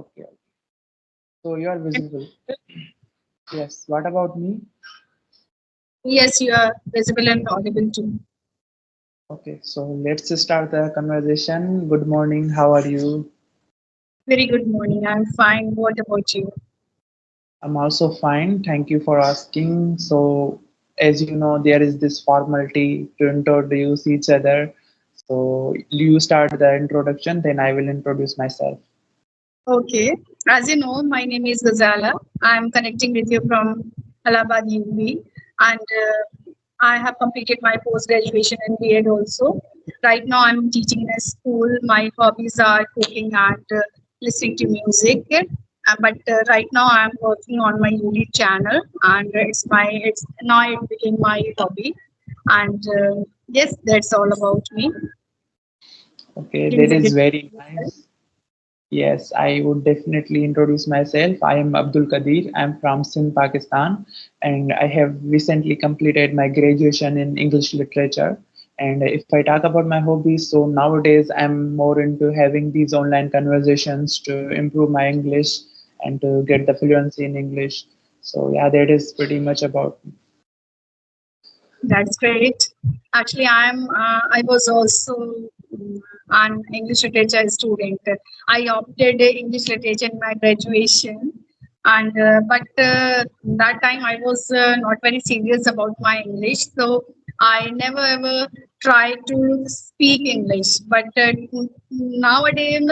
Okay, so you are visible. Yes. What about me? Yes, you are visible and audible too. Okay, so let's start the conversation. Good morning. How are you? Very good morning. I'm fine. What about you? I'm also fine. Thank you for asking. So, as you know, there is this formality to introduce each other. So, you start the introduction, then I will introduce myself. Okay. As you know, my name is Ghazala. I'm connecting with you from Allahabad, UP, and I have completed my post graduation in B.Ed also. Right now, I'm teaching in a school. My hobbies are cooking and listening to music. But right now, I'm working on my YouTube channel, and it's now it became my hobby. And yes, that's all about me. Okay, Please that is introduce very yourself. nice. Yes, I would definitely introduce myself. I am Abdul Qadeer. I'm from Sindh, Pakistan, and I have recently completed my graduation in English literature. And if I talk about my hobbies, so nowadays I'm more into having these online conversations to improve my English and to get the fluency in English. So yeah, that is pretty much about me. That's great. Actually, I was also an English literature student. I opted English literature in my graduation, and but that time I was not very serious about my English, so I never ever tried to speak English. But nowadays,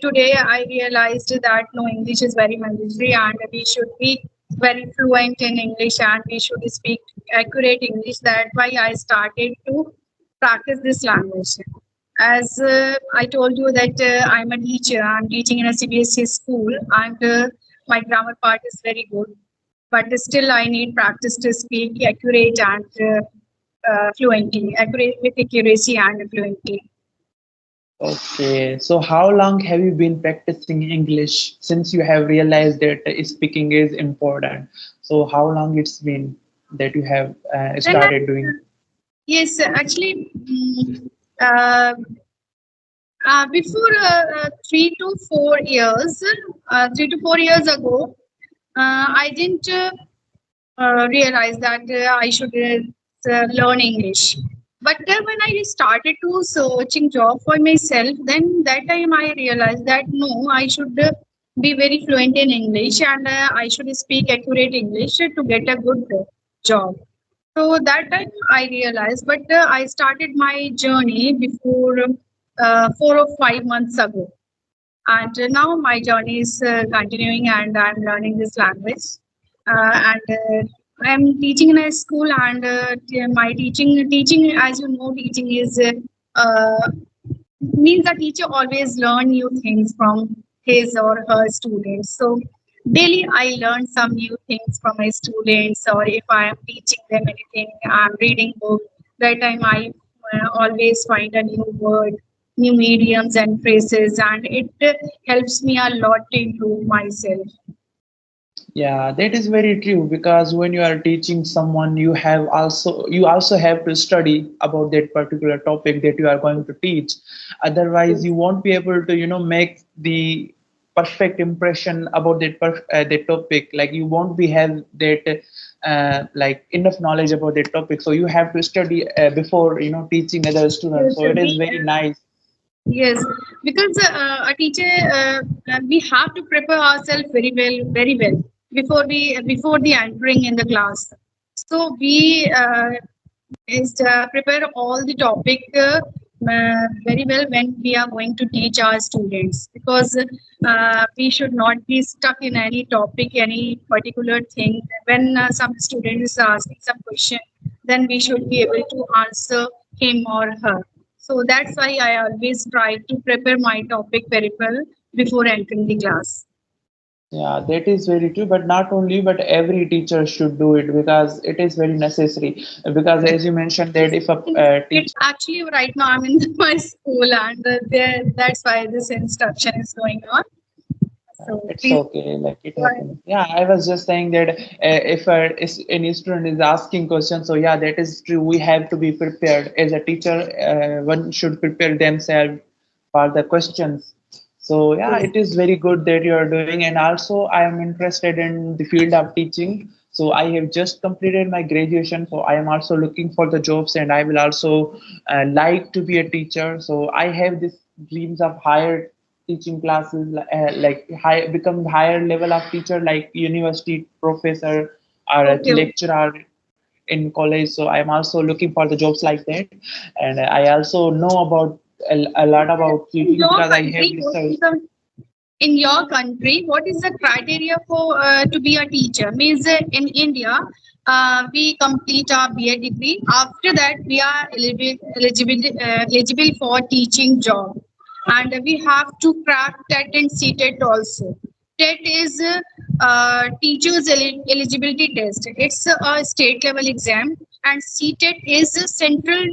today, I realized that no, English is very mandatory, and we should be very fluent in English and we should speak accurate English. That's why I started to practice this language. As I told you that I'm a teacher, I'm teaching in a CBSE school, and my grammar part is very good. But still, I need practice to speak accurate and fluently, accurate with accuracy and fluently. Okay, so how long have you been practicing English since you have realized that speaking is important? So how long it's been that you have And started doing? yes, actually, uh, before 3 to 4 years ago, I didn't realize that I should learn English. But when I started to searching job for myself, then that time I realized that no, I should be very fluent in English and I should speak accurate English to get a good job. So that time I realized, but I started my journey before 4 or 5 months ago, and now my journey is continuing, and I'm learning this language. And I'm teaching in a school, and my teaching, as you know, teaching is means a teacher always learn new things from his or her students. So daily I learn some new things from my students, or if I am teaching them anything, I'm reading book. That time I always find a new word, new mediums and phrases, and it helps me a lot to improve myself. Yeah, that is very true because when you are teaching someone, you also have to study about that particular topic that you are going to teach. Otherwise, you won't be able to, make the perfect impression about that topic. Like you won't be have that like enough knowledge about that topic. So you have to study before teaching other students. Yes, So it is we very nice. Yes, because a teacher, we have to prepare ourselves very well before the entering in the class. So we is prepare all the topic very well when we are going to teach our students, because we should not be stuck in any topic, any particular thing. When some student is asking some question, then we should be able to answer him or her. So that's why I always try to prepare my topic very well before entering the class. Yeah, that is very true, but not only, but every teacher should do it because it is very necessary. Because as you mentioned that if a It's teacher, actually right now I'm in my school, and that's why this instruction is going on. So it's please okay, like it go ahead. happens. Yeah, I was just saying that if any student is asking questions, so yeah, that is true. We have to be prepared as a teacher. One should prepare themselves for the questions. So yeah, Yes. it is very good that you are doing, and also I am interested in the field of teaching. So I have just completed my graduation, so I am also looking for the jobs, and I will also like to be a teacher. So I have this dreams of higher teaching classes, like high, become higher level of teacher, like university professor or a Okay. lecturer in college. So I'm also looking for the jobs like that, and I also know about a lot about In teaching your because I have country, what researched. is the in your country, what is the criteria for to be a teacher? Means in India, we complete our BA degree. After that, we are eligible for teaching job, and we have to crack TET and CTET also. TET is teachers eligibility test. It's a state level exam, and CTET is a central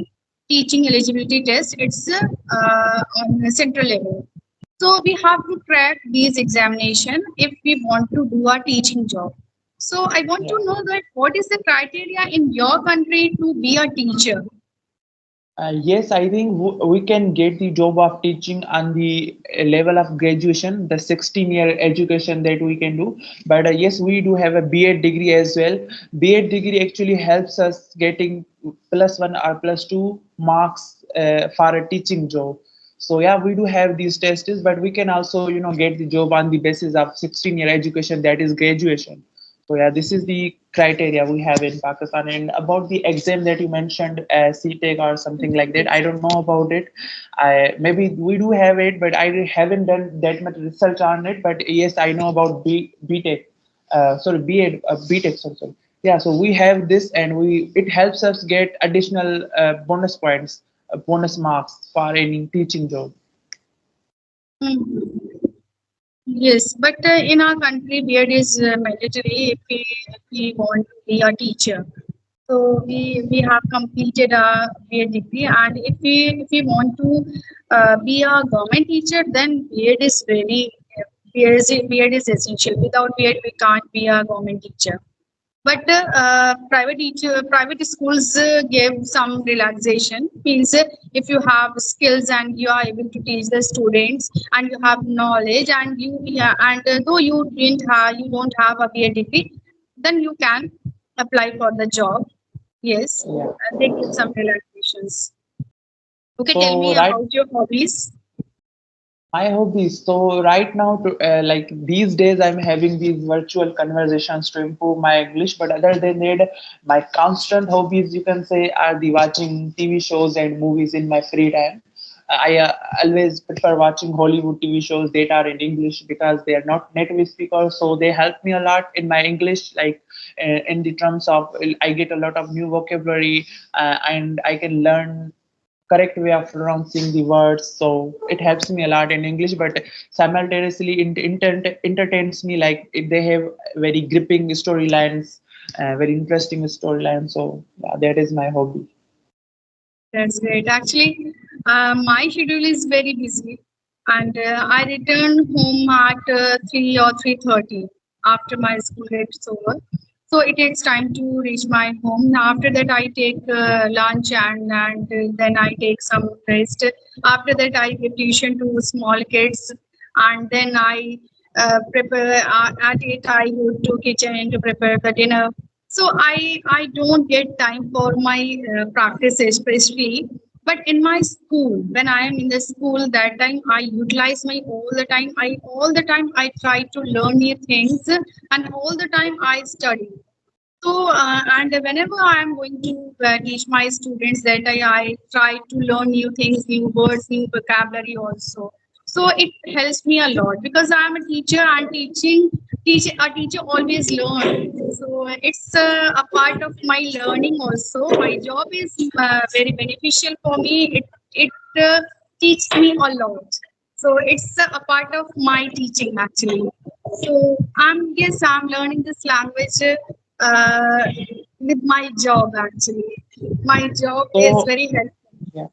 teaching eligibility test. It's on a central level. So we have to crack these examination if we want to do a teaching job. So I want to Yeah. know that what is the criteria in your country to be a teacher? Yes, I think we can get the job of teaching on the level of graduation, the 16-year education that we can do. But yes, we do have a BEd degree as well. BEd degree actually helps us getting +1 or +2 marks for a teaching job. So yeah, we do have these tests, but we can also, get the job on the basis of 16-year education, that is graduation. So yeah, this is the criteria we have in Pakistan. And about the exam that you mentioned, CTEC or something like that, I don't know about it. I maybe we do have it, but I haven't done that much research on it. But yes, I know about BTEC, sorry, BEd, BTEC, sorry. Yeah, so we have this, and we it helps us get additional bonus points, bonus marks for any teaching job. Hmm. Yes, but in our country, BEd is mandatory if we want to be a teacher. So we have completed our BEd degree, and if we want to be a government teacher, then BEd is really BEd is essential. Without BEd, we can't be a government teacher. But private schools give some relaxation. Means if you have skills and you are able to teach the students and you have knowledge and you yeah, and though you don't have a BA degree, then you can apply for the job. Yes, Yeah. they give some relaxations. Okay, tell So me right. about your hobbies. My hobbies. So right now, like these days, I'm having these virtual conversations to improve my English. But other than that, my constant hobbies, you can say, are the watching TV shows and movies in my free time. I always prefer watching Hollywood TV shows that are in English because they are not native speakers, so they help me a lot in my English. Like in the terms of, I get a lot of new vocabulary, and I can learn correct way of pronouncing the words, so it helps me a lot in English. But simultaneously entertains me, like if they have very gripping storylines, very interesting storylines. So yeah, that is my hobby. That's great. Actually, my schedule is very busy, and I return home at 3 or 3:30 after my school gets over. So it takes time to reach my home. After that, I take lunch and then I take some rest. After that, I give tuition to small kids, and then I prepare at it. I go to kitchen to prepare the dinner. So I don't get time for my practice especially. But in my school, when I am in the school, that time I utilize my all the time. I try to learn new things, and all the time I study. So, and whenever I am going to teach my students that I try to learn new things, new words, new vocabulary also. So it helps me a lot because I am a teacher and a teacher always learn. So it's a part of my learning also. My job is very beneficial for me. It teaches me a lot. So it's a part of my teaching actually. So I'm learning this language uh, with my job actually. My job is So very helpful. yeah,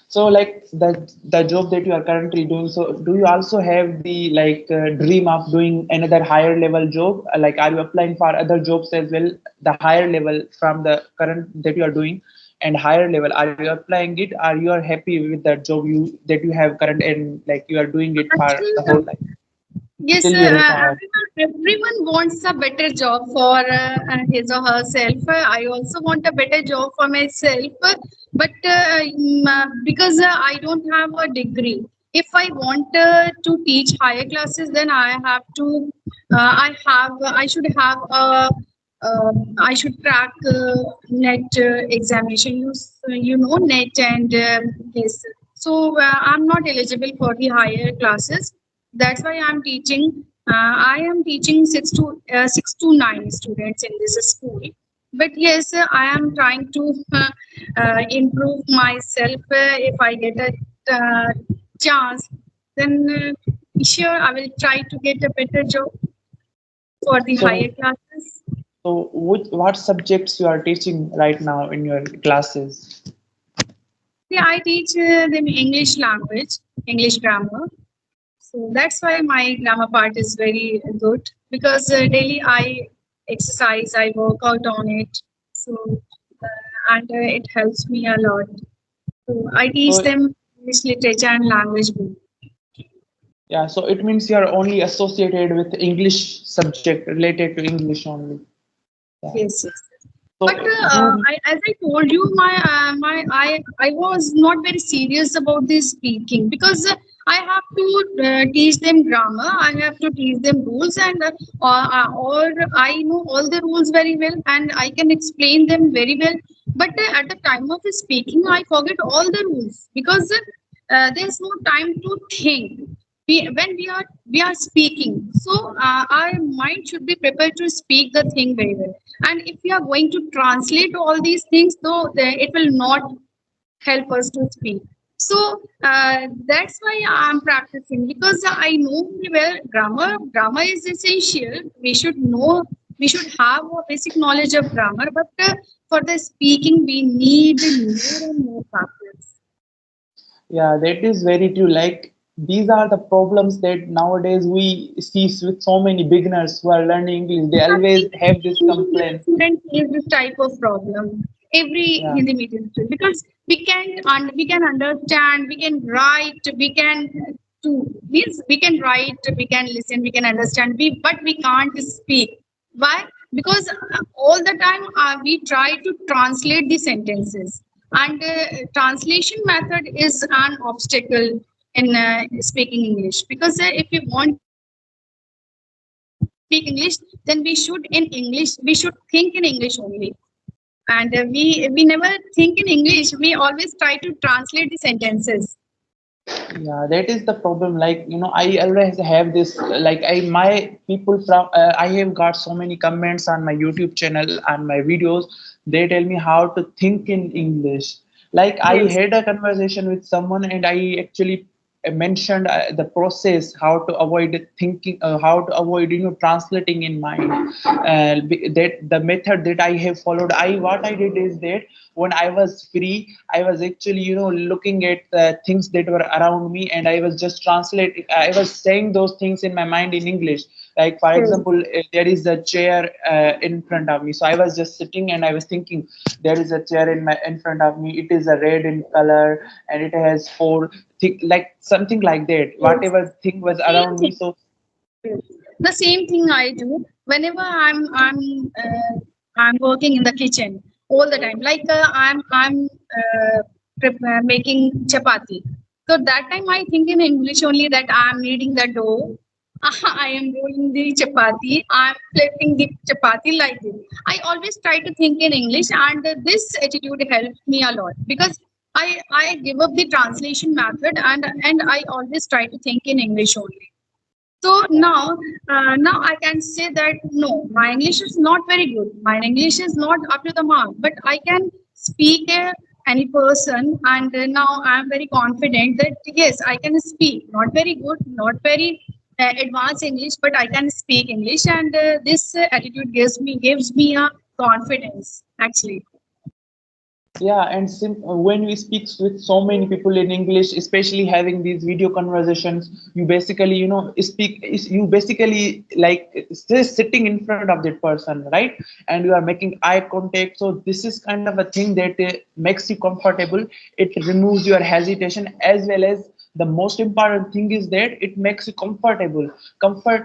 so like the job that you are currently doing, so do you also have the like dream of doing another higher level job? Like, are you applying for other jobs as well, the higher level from the current that you are doing? and higher level, are you applying it? Are you are happy with that job that you have current, and like you are doing it for Actually, the whole life yes, till you retire? everyone wants a better job for his or herself. I also want a better job for myself, but because I don't have a degree, if I want to teach higher classes, then I have to, I should have a, I should crack net examination. You know, net and yes. So I'm not eligible for the higher classes. That's why I'm teaching. I am teaching 6 to 9 students in this school. But yes, I am trying to improve myself. If I get a chance, then sure I will try to get a better job for the higher So classes. what subjects you are teaching right now in your classes? Yeah, I teach them English language, English grammar. So that's why my grammar part is very good because daily I exercise, I work out on it. So and it helps me a lot. So I teach So them English literature and language book. yeah, so it means you are only associated with English subject related to English only. Yeah. Yes, yes. So But you as I told you, I was not very serious about this speaking because I have to teach them grammar. I have to teach them rules, and or I know all the rules very well, and I can explain them very well. But at the time of speaking, I forget all the rules because there's no time to think. When we are speaking, so our mind should be prepared to speak the thing very well. And if we are going to translate all these things, though, it will not help us to speak. So that's why I'm practicing because I know very well grammar is essential. We should know, we should have a basic knowledge of grammar, but for the speaking we need more and more practice. Yeah, that is very true. Like these are the problems that nowadays we see with so many beginners who are learning English. They always Every have this Hindi medium complaint. student face this type of problem. Every Yeah, Hindi medium student, because we can understand, we can write, we can do means we can write, we can listen, we can understand, but we can't speak. Why? Because all the time we try to translate the sentences, and translation method is an obstacle in speaking English. Because if we want to speak English, then we should think in English only. And we never think in English. We always try to translate the sentences. yeah, that is the problem. Like, I always have this, like, my people from, I have got so many comments on my YouTube channel and my videos. They tell me how to think in English. Like, I Yes. had a conversation with someone and I actually mentioned the process, how to avoid thinking, how to avoid, translating in mind. That the method that I have followed, what I did is that when I was free, I was actually, looking at the things that were around me, and I was just translating. I was saying those things in my mind in English. Like, for Yes. example, there is a chair in front of me, so I was just sitting and I was thinking, there is a chair in front of me. It is a red in color, and it has four, like something like that. Yes. Whatever thing was Same around me. thing. So Yes. The same thing I do whenever I'm working in the kitchen all the time. Like I'm making chapati. So that time I think in English only, that I'm kneading the dough. I am rolling the chapati. I'm flipping the chapati like this. I always try to think in English, and this attitude helps me a lot because I give up the translation method, and I always try to think in English only. So now I can say that no, my English is not very good. My English is not up to the mark, but I can speak any person, and now I am very confident that yes, I can speak. Not very good, not very advanced English, but I can speak English, and this attitude gives me a confidence actually. Yeah, and when we speak with so many people in English, especially having these video conversations, you basically, you basically like just sitting in front of that person, right? And you are making eye contact. So this is kind of a thing that makes you comfortable. It removes your hesitation, as well as the most important thing is that it makes you comfortable.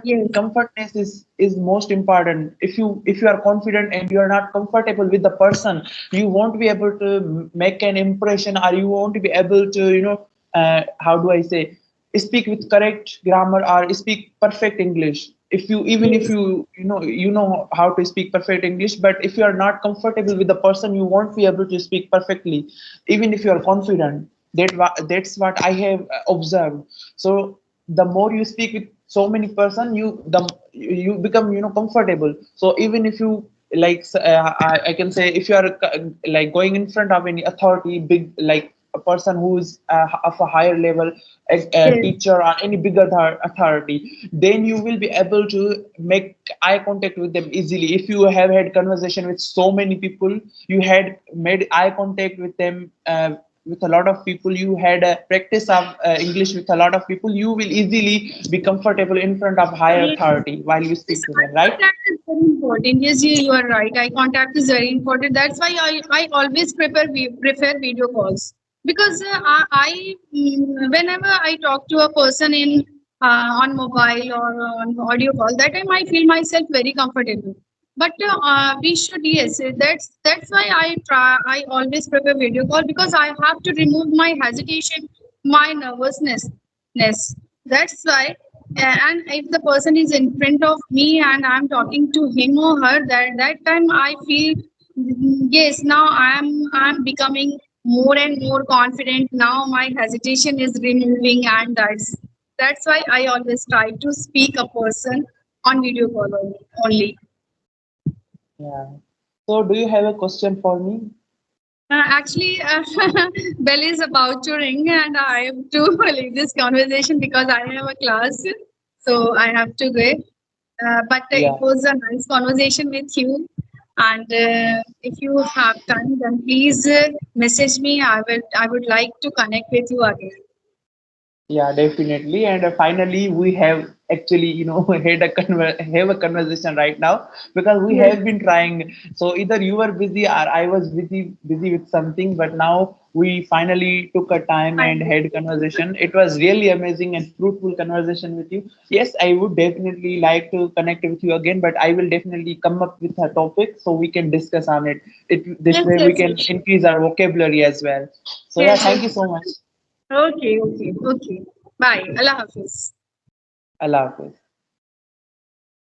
Yes, Comfortness is most important. If you are confident and you are not comfortable with the person, you won't be able to make an impression, or you won't be able to how do I say, speak with correct grammar or speak perfect English. If you even if yes, you know how to speak perfect English, but if you are not comfortable with the person, you won't be able to speak perfectly, even if you are confident. That's what I have observed. So the more you speak with so many person, you become comfortable. So even if you I can say, if you are like going in front of any authority, big, like a person who's of a higher level, a yes. teacher or any big authority, then you will be able to make eye contact with them easily. If you have had conversation with so many people, you had made eye contact with them, with a lot of people, you had a practice of English with a lot of people, you will easily be comfortable in front of higher Yes. authority while you Yes, speak to eye them, right? contact is very important. Yes, you are right. Eye contact is very important. That's why I always prefer video calls because whenever I talk to a person in on mobile or on audio call, that time I feel myself very comfortable. But we should, yes, that's why I always prefer video call because I have to remove my hesitation, my nervousness. That's why and if the person is in front of me and I'm talking to him or her, that time I feel, yes, now I'm becoming more and more confident. Now my hesitation is removing, and that's why I always try to speak a person on video call only. Yeah. So do you have a question for me? Actually, bell is about to ring, and I have to leave this conversation because I have a class, so I have to go. But it Yeah. was a nice conversation with you. And if you have time, then please message me. I would like to connect with you again. Yeah, definitely. And finally, we have actually, have a conversation right now, because we Yes, have been trying. So either you were busy or I was busy with something, but now we finally took a time I and had conversation. It was really amazing and fruitful conversation with you. Yes, I would definitely like to connect with you again, but I will definitely come up with a topic so we can discuss on it. This yes, way we yes, can yes, increase our vocabulary as well. So yeah, yes, thank you yes. so much. Okay, okay, okay. Bye. Allah Hafiz. Allah Hafiz.